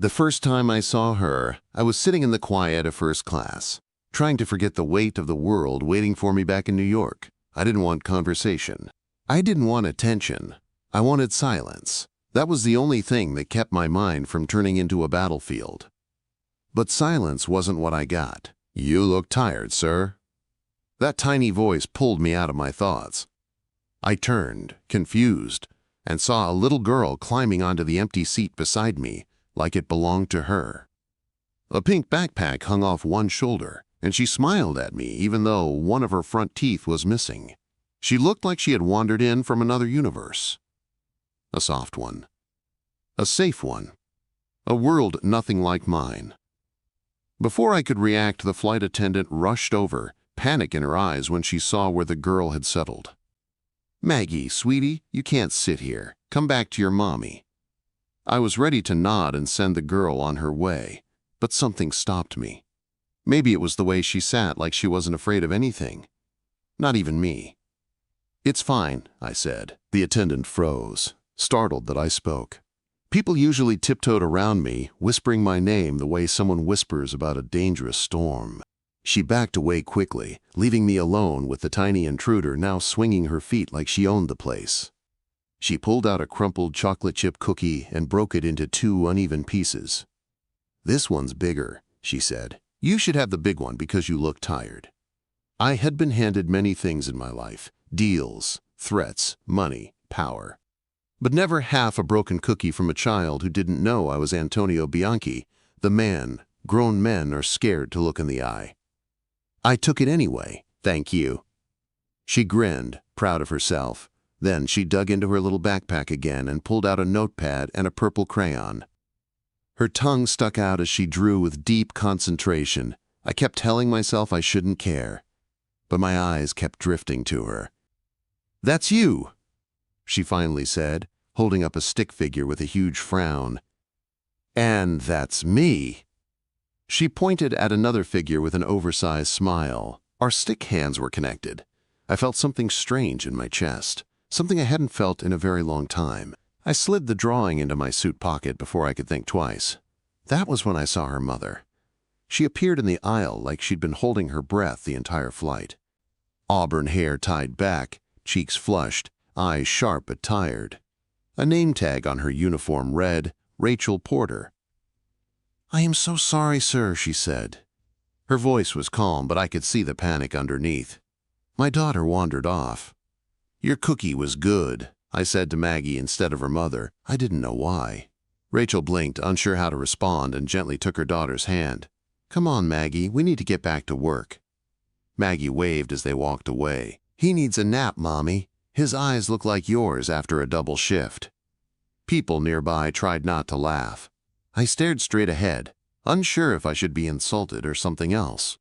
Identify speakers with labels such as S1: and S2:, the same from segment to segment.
S1: The first time I saw her, I was sitting in the quiet of first class, trying to forget the weight of the world waiting for me back in New York. I didn't want conversation. I didn't want attention. I wanted silence. That was the only thing that kept my mind from turning into a battlefield. But silence wasn't what I got. "You look tired, sir." That tiny voice pulled me out of my thoughts. I turned, confused, and saw a little girl climbing onto the empty seat beside me, like it belonged to her. A pink backpack hung off one shoulder, and she smiled at me even though one of her front teeth was missing. She looked like she had wandered in from another universe. A soft one. A safe one. A world nothing like mine. Before I could react, the flight attendant rushed over, panic in her eyes when she saw where the girl had settled. "Maggie, sweetie, you can't sit here. Come back to your mommy." I was ready to nod and send the girl on her way, but something stopped me. Maybe it was the way she sat, like she wasn't afraid of anything. Not even me. "It's fine," I said. The attendant froze, startled that I spoke. People usually tiptoed around me, whispering my name the way someone whispers about a dangerous storm. She backed away quickly, leaving me alone with the tiny intruder now swinging her feet like she owned the place. She pulled out a crumpled chocolate chip cookie and broke it into 2 uneven pieces. "This one's bigger," she said. "You should have the big one because you look tired." I had been handed many things in my life: deals, threats, money, power. But never half a broken cookie from a child who didn't know I was Antonio Bianke, the man grown men are scared to look in the eye. I took it anyway. "Thank you." She grinned, proud of herself. Then she dug into her little backpack again and pulled out a notepad and a purple crayon. Her tongue stuck out as she drew with deep concentration. I kept telling myself I shouldn't care, but my eyes kept drifting to her. "That's you," she finally said, holding up a stick figure with a huge frown. "And that's me." She pointed at another figure with an oversized smile. Our stick hands were connected. I felt something strange in my chest, something I hadn't felt in a very long time. I slid the drawing into my suit pocket before I could think twice. That was when I saw her mother. She appeared in the aisle like she'd been holding her breath the entire flight. Auburn hair tied back, cheeks flushed, eyes sharp but tired. A name tag on her uniform read, "Rachel Porter." "I am so sorry, sir," she said. Her voice was calm, but I could see the panic underneath. My daughter wandered off. "Your cookie was good," I said to Maggie instead of her mother. I didn't know why. Rachel blinked, unsure how to respond, and gently took her daughter's hand. "Come on, Maggie, we need to get back to work." Maggie waved as they walked away. "He needs a nap, Mommy. His eyes look like yours after a double shift." People nearby tried not to laugh. I stared straight ahead, unsure if I should be insulted or something else.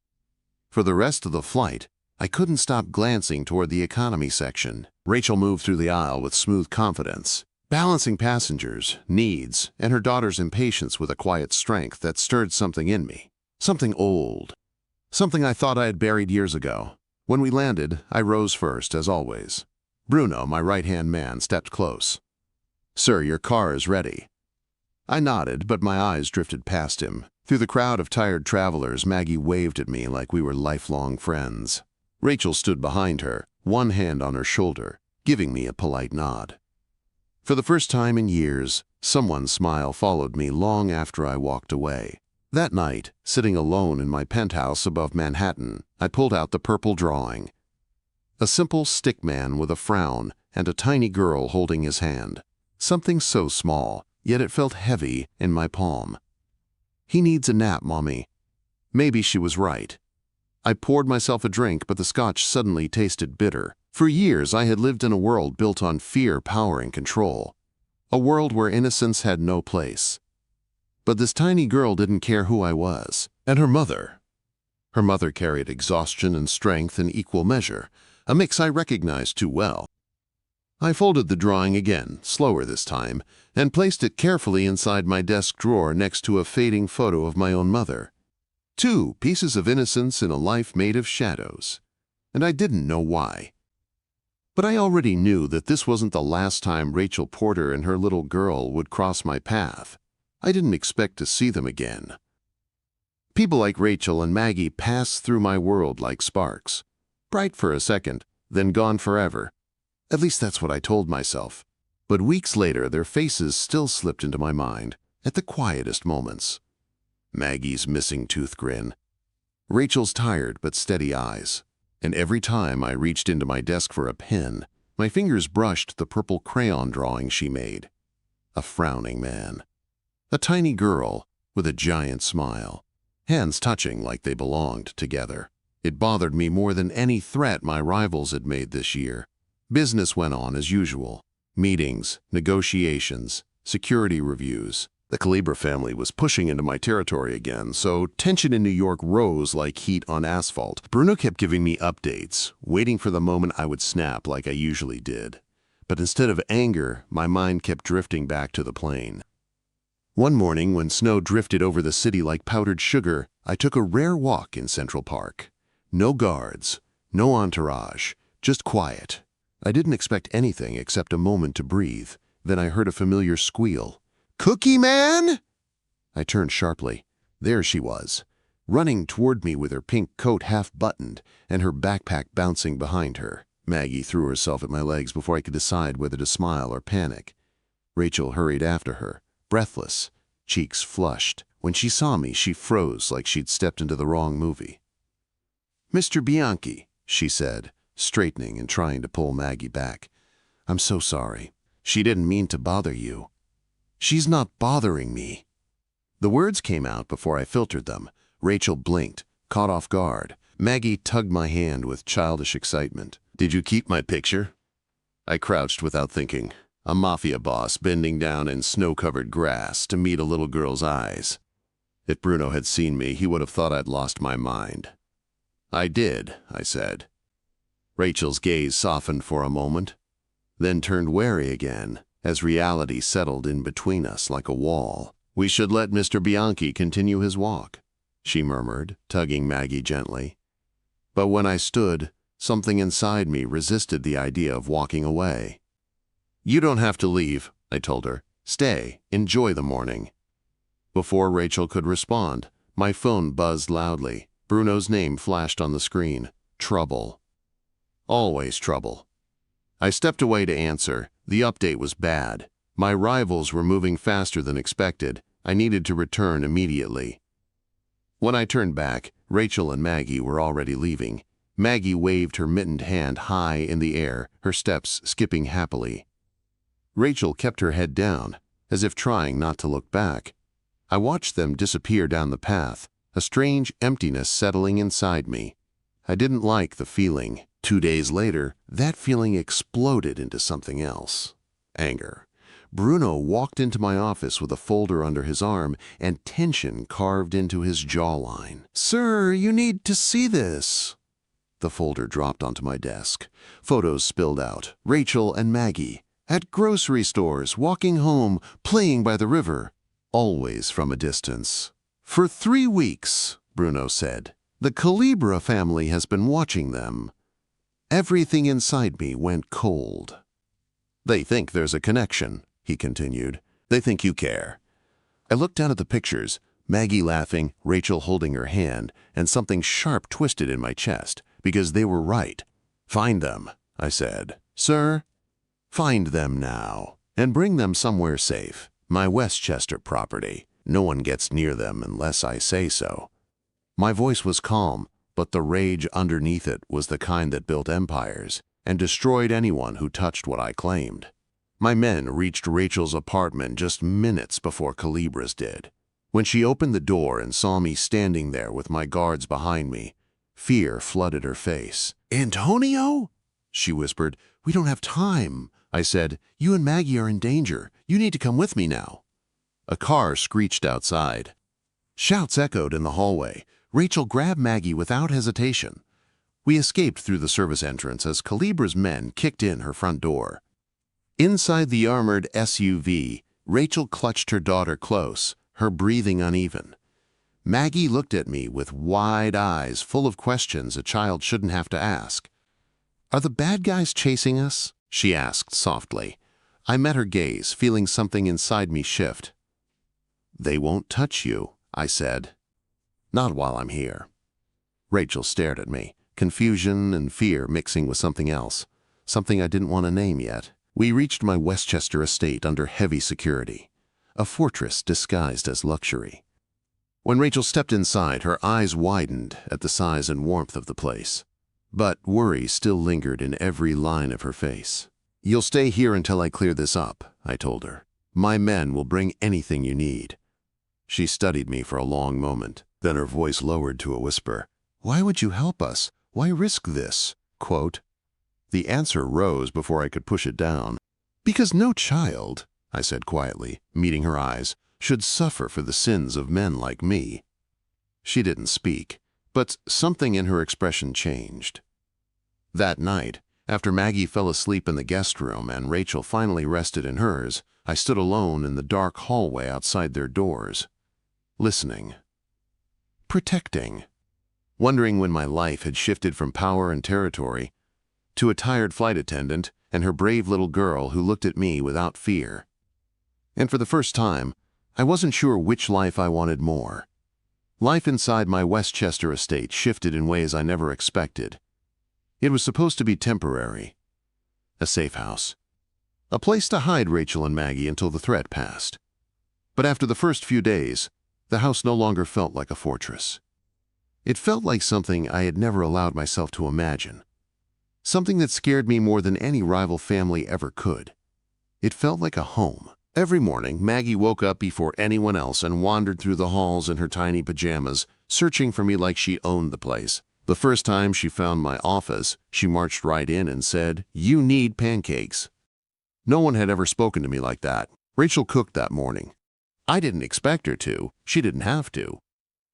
S1: For the rest of the flight, I couldn't stop glancing toward the economy section. Rachel moved through the aisle with smooth confidence, balancing passengers' needs and her daughter's impatience with a quiet strength that stirred something in me. Something old. Something I thought I had buried years ago. When we landed, I rose first, as always. Bruno, my right-hand man, stepped close. "Sir, your car is ready." I nodded, but my eyes drifted past him. Through the crowd of tired travelers, Maggie waved at me like we were lifelong friends. Rachel stood behind her, one hand on her shoulder, giving me a polite nod. For the first time in years, someone's smile followed me long after I walked away. That night, sitting alone in my penthouse above Manhattan, I pulled out the purple drawing. A simple stick man with a frown and a tiny girl holding his hand. Something so small, yet it felt heavy in my palm. "He needs a nap, Mommy." Maybe she was right. I poured myself a drink, but the scotch suddenly tasted bitter. For years, I had lived in a world built on fear, power, and control. A world where innocence had no place. But this tiny girl didn't care who I was. And her mother. Her mother carried exhaustion and strength in equal measure, a mix I recognized too well. I folded the drawing again, slower this time, and placed it carefully inside my desk drawer next to a fading photo of my own mother. 2 pieces of innocence in a life made of shadows. And I didn't know why. But I already knew that this wasn't the last time Rachel Porter and her little girl would cross my path. I didn't expect to see them again. People like Rachel and Maggie passed through my world like sparks. Bright for a second, then gone forever. At least that's what I told myself. But weeks later, their faces still slipped into my mind, at the quietest moments. Maggie's missing tooth grin. Rachel's tired but steady eyes. And every time I reached into my desk for a pen, my fingers brushed the purple crayon drawing she made. A frowning man. A tiny girl with a giant smile. Hands touching like they belonged together. It bothered me more than any threat my rivals had made this year. Business went on as usual. Meetings, negotiations, security reviews. The Calibra family was pushing into my territory again, so tension in New York rose like heat on asphalt. Bruno kept giving me updates, waiting for the moment I would snap like I usually did. But instead of anger, my mind kept drifting back to the plane. One morning, when snow drifted over the city like powdered sugar, I took a rare walk in Central Park. No guards, no entourage, just quiet. I didn't expect anything except a moment to breathe. Then I heard a familiar squeal. "Cookie Man?" I turned sharply. There she was, running toward me with her pink coat half buttoned and her backpack bouncing behind her. Maggie threw herself at my legs before I could decide whether to smile or panic. Rachel hurried after her, breathless, cheeks flushed. When she saw me, she froze like she'd stepped into the wrong movie. "Mr. Bianke," she said, straightening and trying to pull Maggie back. "I'm so sorry. She didn't mean to bother you." "She's not bothering me." The words came out before I filtered them. Rachel blinked, caught off guard. Maggie tugged my hand with childish excitement. "Did you keep my picture?" I crouched without thinking. A mafia boss bending down in snow-covered grass to meet a little girl's eyes. If Bruno had seen me, he would have thought I'd lost my mind. "I did," I said. Rachel's gaze softened for a moment, then turned wary again as reality settled in between us like a wall. "We should let Mr. Bianke continue his walk," she murmured, tugging Maggie gently. But when I stood, something inside me resisted the idea of walking away. "You don't have to leave," I told her. "Stay, enjoy the morning." Before Rachel could respond, my phone buzzed loudly. Bruno's name flashed on the screen. Trouble. Always trouble. I stepped away to answer. The update was bad. My rivals were moving faster than expected. I needed to return immediately. When I turned back, Rachel and Maggie were already leaving. Maggie waved her mittened hand high in the air, her steps skipping happily. Rachel kept her head down, as if trying not to look back. I watched them disappear down the path, a strange emptiness settling inside me. I didn't like the feeling. 2 days later, that feeling exploded into something else. Anger. Bruno walked into my office with a folder under his arm and tension carved into his jawline. "Sir, you need to see this." The folder dropped onto my desk. Photos spilled out. Rachel and Maggie. At grocery stores, walking home, playing by the river. Always from a distance. "For 3 weeks, Bruno said. The Calibra family has been watching them." Everything inside me went cold. "They think there's a connection," he continued. "They think you care." I looked down at the pictures, Maggie laughing, Rachel holding her hand, and something sharp twisted in my chest, because they were right. "Find them," I said. "Sir?" "Find them now, and bring them somewhere safe. My Westchester property. No one gets near them unless I say so." My voice was calm, but the rage underneath it was the kind that built empires and destroyed anyone who touched what I claimed. My men reached Rachel's apartment just minutes before Calibra's did. When she opened the door and saw me standing there with my guards behind me, fear flooded her face. "Antonio?" she whispered. "We don't have time." I said, "You and Maggie are in danger. You need to come with me now." A car screeched outside. Shouts echoed in the hallway. Rachel grabbed Maggie without hesitation. We escaped through the service entrance as Calibra's men kicked in her front door. Inside the armored SUV, Rachel clutched her daughter close, her breathing uneven. Maggie looked at me with wide eyes full of questions a child shouldn't have to ask. "Are the bad guys chasing us?" she asked softly. I met her gaze, feeling something inside me shift. "They won't touch you," I said. "Not while I'm here." Rachel stared at me, confusion and fear mixing with something else, something I didn't want to name yet. We reached my Westchester estate under heavy security, a fortress disguised as luxury. When Rachel stepped inside, her eyes widened at the size and warmth of the place. But worry still lingered in every line of her face. "You'll stay here until I clear this up," I told her. "My men will bring anything you need." She studied me for a long moment. Then her voice lowered to a whisper. "Why would you help us? Why risk this?" Quote. The answer rose before I could push it down. "Because no child," I said quietly, meeting her eyes, "should suffer for the sins of men like me." She didn't speak, but something in her expression changed. That night, after Maggie fell asleep in the guest room and Rachel finally rested in hers, I stood alone in the dark hallway outside their doors, listening, protecting, wondering when my life had shifted from power and territory to a tired flight attendant and her brave little girl who looked at me without fear. And for the first time, I wasn't sure which life I wanted more. Life inside my Westchester estate shifted in ways I never expected. It was supposed to be temporary, a safe house, a place to hide Rachel and Maggie until the threat passed. But after the first few days, the house no longer felt like a fortress. It felt like something I had never allowed myself to imagine, something that scared me more than any rival family ever could. It felt like a home. Every morning, Maggie woke up before anyone else and wandered through the halls in her tiny pajamas, searching for me like she owned the place. The first time she found my office, she marched right in and said, "You need pancakes." No one had ever spoken to me like that. Rachel cooked that morning. I didn't expect her to. She didn't have to.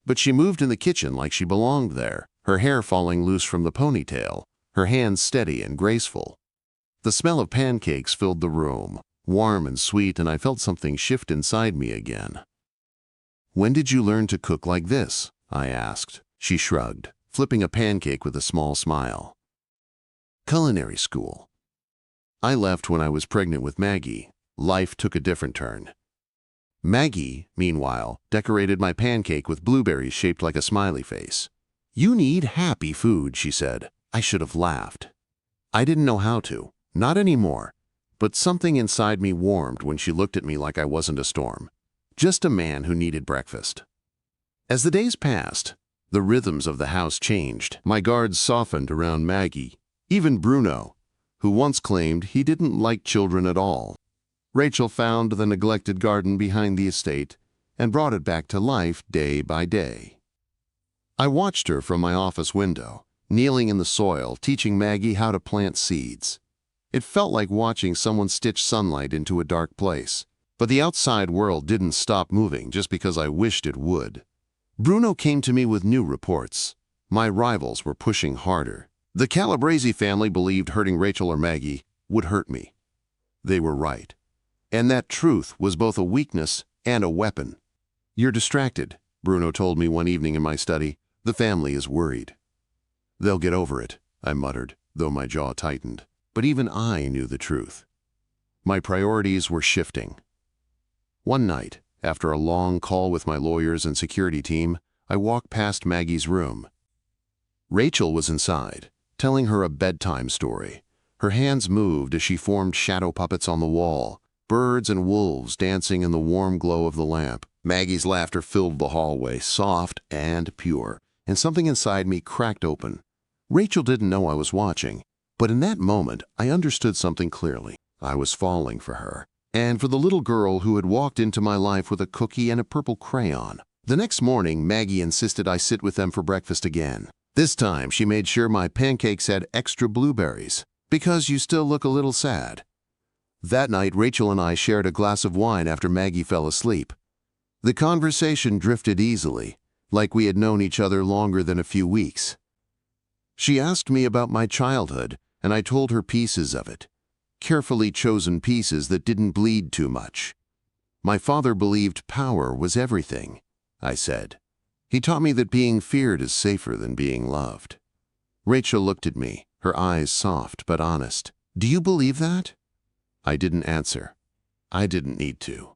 S1: But she moved in the kitchen like she belonged there, her hair falling loose from the ponytail, her hands steady and graceful. The smell of pancakes filled the room, warm and sweet, and I felt something shift inside me again. "When did you learn to cook like this?" I asked. She shrugged, flipping a pancake with a small smile. "Culinary school. I left when I was pregnant with Maggie. Life took a different turn." Maggie, meanwhile, decorated my pancake with blueberries shaped like a smiley face. "You need happy food," she said. I should have laughed. I didn't know how to. Not anymore. But something inside me warmed when she looked at me like I wasn't a storm, just a man who needed breakfast. As the days passed, the rhythms of the house changed. My guards softened around Maggie, even Bruno, who once claimed he didn't like children at all. Rachel found the neglected garden behind the estate and brought it back to life day by day. I watched her from my office window, kneeling in the soil, teaching Maggie how to plant seeds. It felt like watching someone stitch sunlight into a dark place. But the outside world didn't stop moving just because I wished it would. Bruno came to me with new reports. My rivals were pushing harder. The Calabrese family believed hurting Rachel or Maggie would hurt me. They were right. And that truth was both a weakness and a weapon. "You're distracted," Bruno told me one evening in my study. "The family is worried." "They'll get over it," I muttered, though my jaw tightened. But even I knew the truth. My priorities were shifting. One night, after a long call with my lawyers and security team, I walked past Maggie's room. Rachel was inside, telling her a bedtime story. Her hands moved as she formed shadow puppets on the wall, birds and wolves dancing in the warm glow of the lamp. Maggie's laughter filled the hallway, soft and pure, and something inside me cracked open. Rachel didn't know I was watching, but in that moment I understood something clearly. I was falling for her, and for the little girl who had walked into my life with a cookie and a purple crayon. The next morning, Maggie insisted I sit with them for breakfast again. This time, she made sure my pancakes had extra blueberries, because you still look a little sad. That night, Rachel and I shared a glass of wine after Maggie fell asleep. The conversation drifted easily, like we had known each other longer than a few weeks. She asked me about my childhood, and I told her pieces of it, carefully chosen pieces that didn't bleed too much. My father believed power was everything, I said. He taught me that being feared is safer than being loved. Rachel looked at me, her eyes soft but honest. "Do you believe that?" I didn't answer. I didn't need to.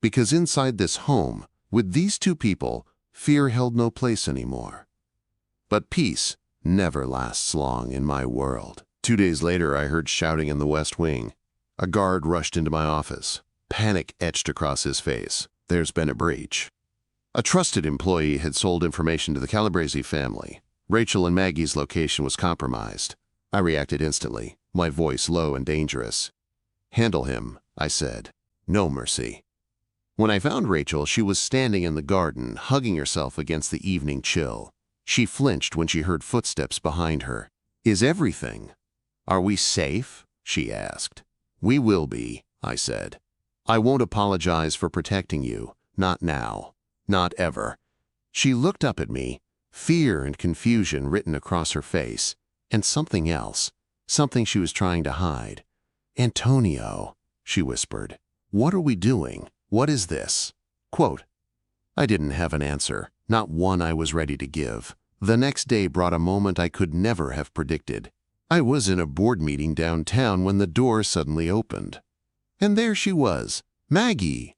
S1: Because inside this home, with these two people, fear held no place anymore. But peace never lasts long in my world. 2 days later, I heard shouting in the West Wing. A guard rushed into my office. Panic etched across his face. There's been a breach. A trusted employee had sold information to the Calabrese family. Rachel and Maggie's location was compromised. I reacted instantly, my voice low and dangerous. "Handle him," I said. "No mercy." When I found Rachel, she was standing in the garden, hugging herself against the evening chill. She flinched when she heard footsteps behind her. "Is everything? Are we safe?" she asked. "We will be," I said. "I won't apologize for protecting you. Not now. Not ever." She looked up at me, fear and confusion written across her face, and something else, something she was trying to hide. "Antonio," she whispered, "what are we doing? What is this?" Quote. I didn't have an answer, not one I was ready to give. The next day brought a moment I could never have predicted. I was in a board meeting downtown when the door suddenly opened. And there she was, Maggie,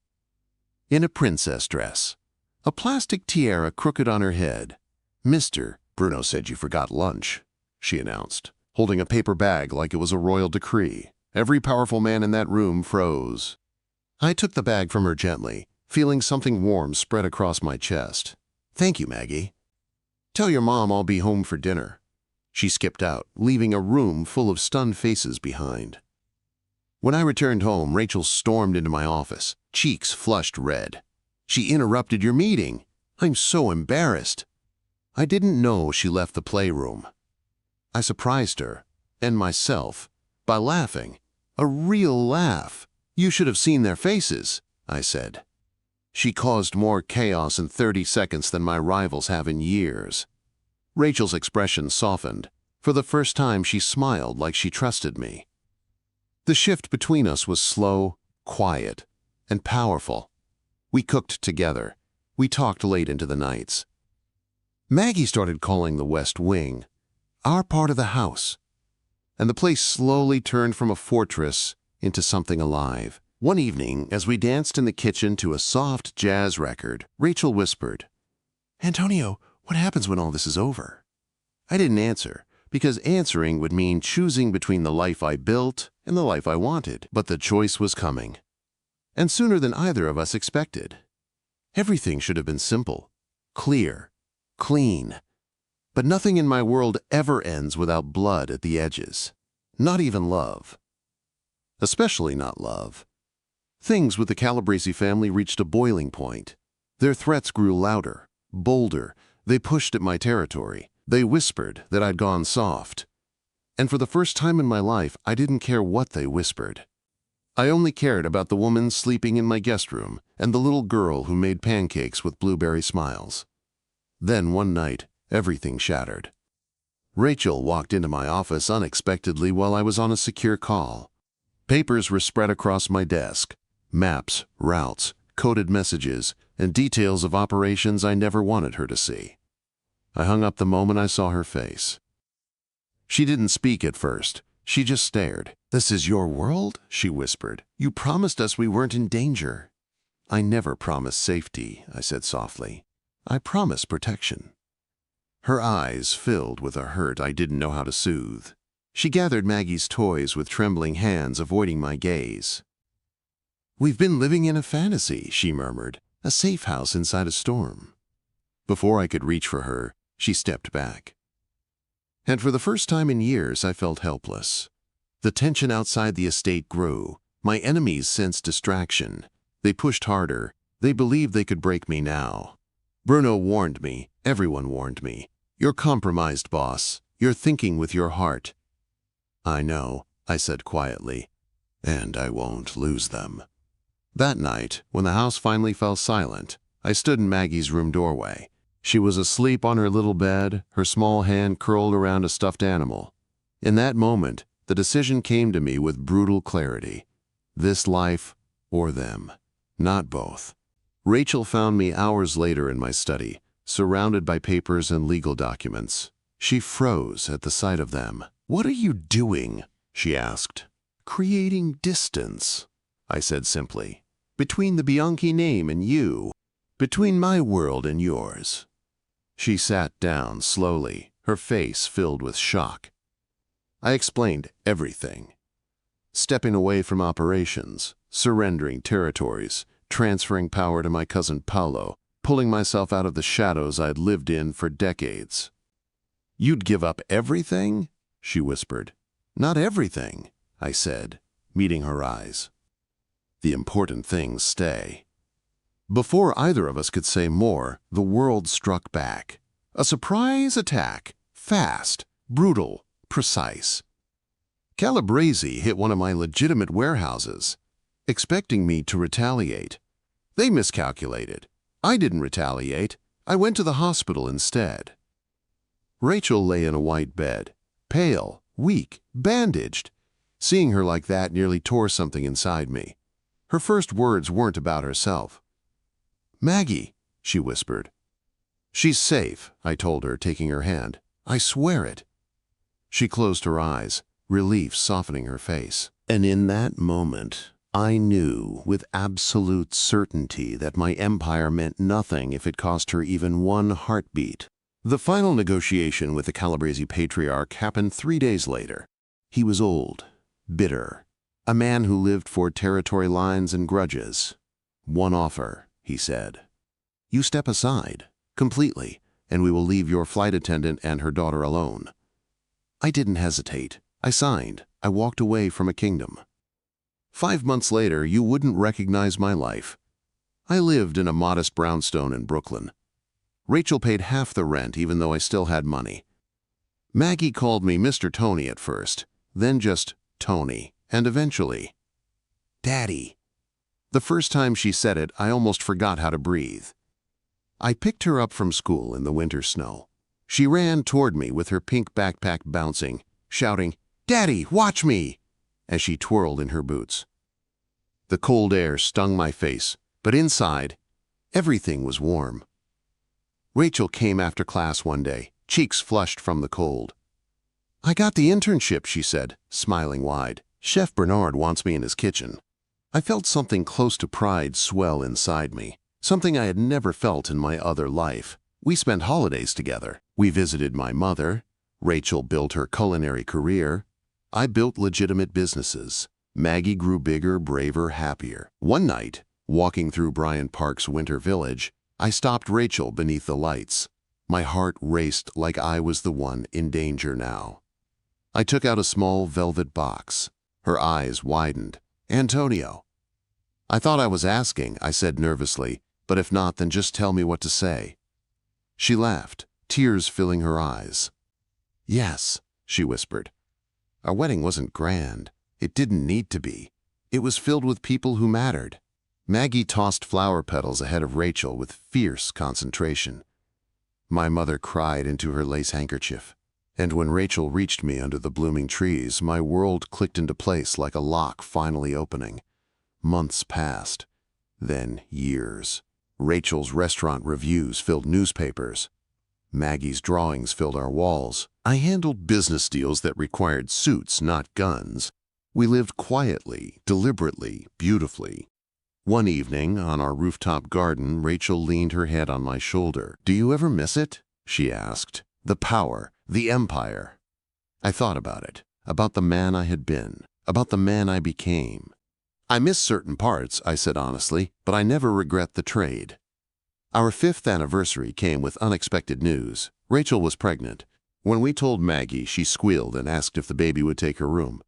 S1: in a princess dress, a plastic tiara crooked on her head. "Mr. Bruno said you forgot lunch," she announced, holding a paper bag like it was a royal decree. Every powerful man in that room froze. I took the bag from her gently, feeling something warm spread across my chest. "Thank you, Maggie. Tell your mom I'll be home for dinner." She skipped out, leaving a room full of stunned faces behind. When I returned home, Rachel stormed into my office, cheeks flushed red. "She interrupted your meeting. I'm so embarrassed." I didn't know she left the playroom. I surprised her, and myself, by laughing. A real laugh. "You should have seen their faces," I said. "She caused more chaos in 30 seconds than my rivals have in years." Rachel's expression softened. For the first time, she smiled like she trusted me. The shift between us was slow, quiet, and powerful. We cooked together. We talked late into the nights. Maggie started calling the West Wing our part of the house, and the place slowly turned from a fortress into something alive. One evening, as we danced in the kitchen to a soft jazz record, Rachel whispered, "Antonio, what happens when all this is over?" I didn't answer, because answering would mean choosing between the life I built and the life I wanted. But the choice was coming, and sooner than either of us expected. Everything should have been simple, clear, clean. But nothing in my world ever ends without blood at the edges. Not even love. Especially not love. Things with the Calabrese family reached a boiling point. Their threats grew louder, bolder. They pushed at my territory. They whispered that I'd gone soft. And for the first time in my life, I didn't care what they whispered. I only cared about the woman sleeping in my guest room and the little girl who made pancakes with blueberry smiles. Then one night, everything shattered. Rachel walked into my office unexpectedly while I was on a secure call. Papers were spread across my desk. Maps, routes, coded messages, and details of operations I never wanted her to see. I hung up the moment I saw her face. She didn't speak at first. She just stared. "This is your world?" she whispered. "You promised us we weren't in danger." "I never promised safety," I said softly. "I promised protection." Her eyes filled with a hurt I didn't know how to soothe. She gathered Maggie's toys with trembling hands, avoiding my gaze. "We've been living in a fantasy," she murmured, "a safe house inside a storm." Before I could reach for her, she stepped back. And for the first time in years, I felt helpless. The tension outside the estate grew. My enemies sensed distraction. They pushed harder. They believed they could break me now. Bruno warned me. Everyone warned me. "You're compromised, boss. You're thinking with your heart." "I know," I said quietly, "and I won't lose them." That night, when the house finally fell silent, I stood in Maggie's room doorway. She was asleep on her little bed, her small hand curled around a stuffed animal. In that moment, the decision came to me with brutal clarity. This life or them. Not both. Rachel found me hours later in my study, surrounded by papers and legal documents. She froze at the sight of them. "What are you doing?" she asked. "Creating distance," I said simply. Between the Bianke name and you. Between my world and yours. She sat down slowly, her face filled with shock. I explained everything. Stepping away from operations, surrendering territories, transferring power to my cousin Paolo, pulling myself out of the shadows I'd lived in for decades. You'd give up everything? She whispered. Not everything, I said, meeting her eyes. The important things stay. Before either of us could say more, the world struck back. A surprise attack, fast, brutal, precise. Calabrese hit one of my legitimate warehouses, expecting me to retaliate. They miscalculated. I didn't retaliate. I went to the hospital instead. Rachel lay in a white bed, pale, weak, bandaged. Seeing her like that nearly tore something inside me. Her first words weren't about herself. "Maggie," she whispered. "She's safe," I told her, taking her hand. "I swear it." She closed her eyes, relief softening her face. And in that moment, I knew with absolute certainty that my empire meant nothing if it cost her even one heartbeat. The final negotiation with the Calabrese patriarch happened 3 days later. He was old, bitter, a man who lived for territory lines and grudges. "One offer," he said. "You step aside, completely, and we will leave your flight attendant and her daughter alone." I didn't hesitate. I signed. I walked away from a kingdom. 5 months later, you wouldn't recognize my life. I lived in a modest brownstone in Brooklyn. Rachel paid half the rent even though I still had money. Maggie called me Mr. Tony at first, then just Tony, and eventually, Daddy. The first time she said it, I almost forgot how to breathe. I picked her up from school in the winter snow. She ran toward me with her pink backpack bouncing, shouting, "Daddy, watch me!" as she twirled in her boots. The cold air stung my face, but inside, everything was warm. Rachel came after class one day, cheeks flushed from the cold. "I got the internship," she said, smiling wide. "Chef Bernard wants me in his kitchen." I felt something close to pride swell inside me, something I had never felt in my other life. We spent holidays together. We visited my mother. Rachel built her culinary career. I built legitimate businesses. Maggie grew bigger, braver, happier. One night, walking through Bryant Park's winter village, I stopped Rachel beneath the lights. My heart raced like I was the one in danger now. I took out a small velvet box. Her eyes widened. "Antonio." "I thought I was asking," I said nervously, "but if not, then just tell me what to say." She laughed, tears filling her eyes. "Yes," she whispered. "Our wedding wasn't grand. It didn't need to be. It was filled with people who mattered." Maggie tossed flower petals ahead of Rachel with fierce concentration. My mother cried into her lace handkerchief. And when Rachel reached me under the blooming trees, my world clicked into place like a lock finally opening. Months passed. Then years. Rachel's restaurant reviews filled newspapers. Maggie's drawings filled our walls. I handled business deals that required suits, not guns. We lived quietly, deliberately, beautifully. One evening, on our rooftop garden, Rachel leaned her head on my shoulder. "Do you ever miss it?" she asked. "The power, the empire." I thought about it, about the man I had been, about the man I became. "I miss certain parts," I said honestly, "but I never regret the trade." Our 5th anniversary came with unexpected news. Rachel was pregnant. When we told Maggie, she squealed and asked if the baby would take her room.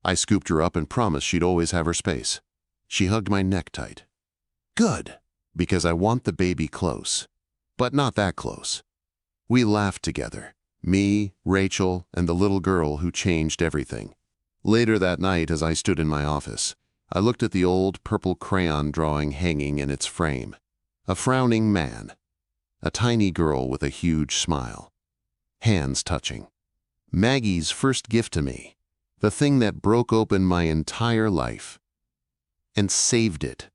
S1: I scooped her up and promised she'd always have her space. She hugged my neck tight. "Good, because I want the baby close, but not that close." We laughed together, me, Rachel, and the little girl who changed everything. Later that night, as I stood in my office, I looked at the old purple crayon drawing hanging in its frame. A frowning man, a tiny girl with a huge smile, hands touching. Maggie's first gift to me, the thing that broke open my entire life and saved it.